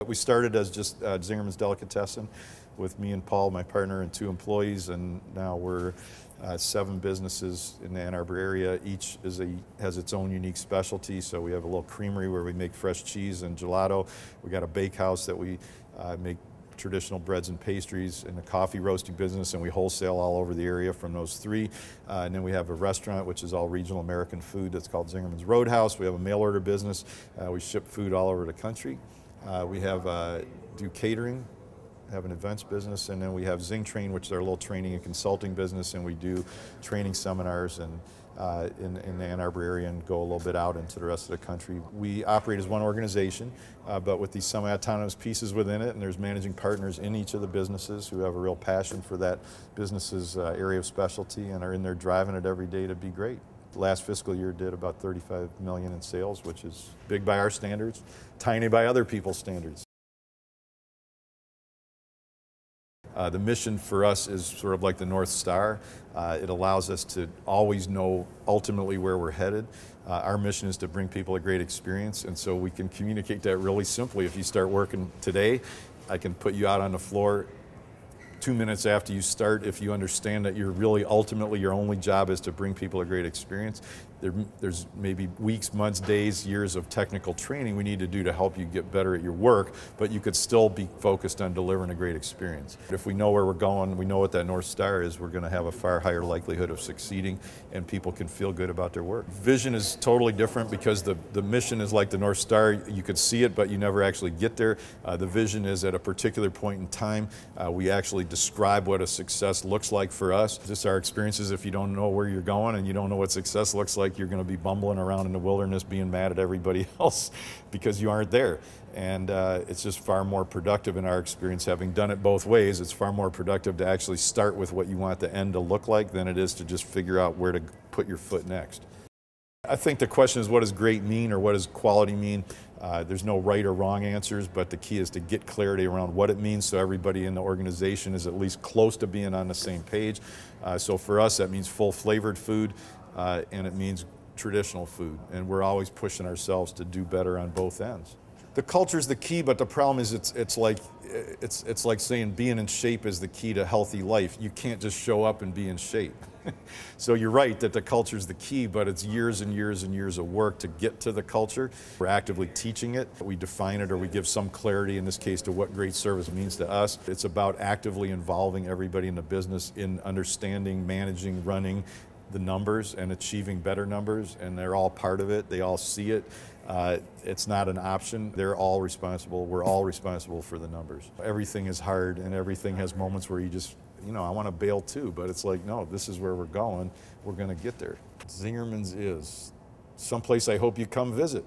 We started as just Zingerman's Delicatessen with me and Paul, my partner, and 2 employees, and now we're 7 businesses in the Ann Arbor area. Each has its own unique specialty. So we have a little creamery where we make fresh cheese and gelato. We got a bakehouse that we make traditional breads and pastries, in the coffee roasting business, and we wholesale all over the area from those 3. And then we have a restaurant which is all regional American food that's called Zingerman's Roadhouse. We have a mail order business. We ship food all over the country. We have do catering, have an events business, and then we have Zing Train, which is our little training and consulting business, and we do training seminars and in the Ann Arbor area and go a little bit out into the rest of the country. We operate as one organization, but with these semi-autonomous pieces within it, and there's managing partners in each of the businesses who have a real passion for that business's area of specialty and are in there driving it every day to be great. Last fiscal year did about $35 million in sales, which is big by our standards, tiny by other people's standards. The mission for us is sort of like the North Star. It allows us to always know ultimately where we're headed. Our mission is to bring people a great experience, and so we can communicate that really simply. If you start working today, I can put you out on the floor 2 minutes after you start. If you understand that you're really ultimately your only job is to bring people a great experience, there's maybe weeks, months, days, years of technical training we need to do to help you get better at your work, but you could still be focused on delivering a great experience. If we know where we're going, we know what that North Star is, we're going to have a far higher likelihood of succeeding, and people can feel good about their work. Vision is totally different because the mission is like the North Star. You could see it, but you never actually get there. The vision is at a particular point in time. We actually describe what a success looks like for us. Just our experiences, if you don't know where you're going and you don't know what success looks like, you're going to be bumbling around in the wilderness being mad at everybody else because you aren't there. And it's just far more productive in our experience, having done it both ways. It's far more productive to actually start with what you want the end to look like than it is to just figure out where to put your foot next. I think the question is, what does great mean, or what does quality mean? There's no right or wrong answers, but the key is to get clarity around what it means so everybody in the organization is at least close to being on the same page. So for us, that means full flavored food, and it means traditional food, and we're always pushing ourselves to do better on both ends. The culture is the key, but the problem is it's like saying being in shape is the key to healthy life. You can't just show up and be in shape. So you're right that the culture is the key, but it's years and years and years of work to get to the culture. We're actively teaching it. We define it, or we give some clarity, in this case, to what great service means to us. It's about actively involving everybody in the business in understanding, managing, running the numbers and achieving better numbers, and they're all part of it. They all see it. It's not an option. They're all responsible. We're all responsible for the numbers. Everything is hard, and everything has moments where you just, I want to bail too, but it's like, no, this is where we're going. We're going to get there. Zingerman's is someplace I hope you come visit.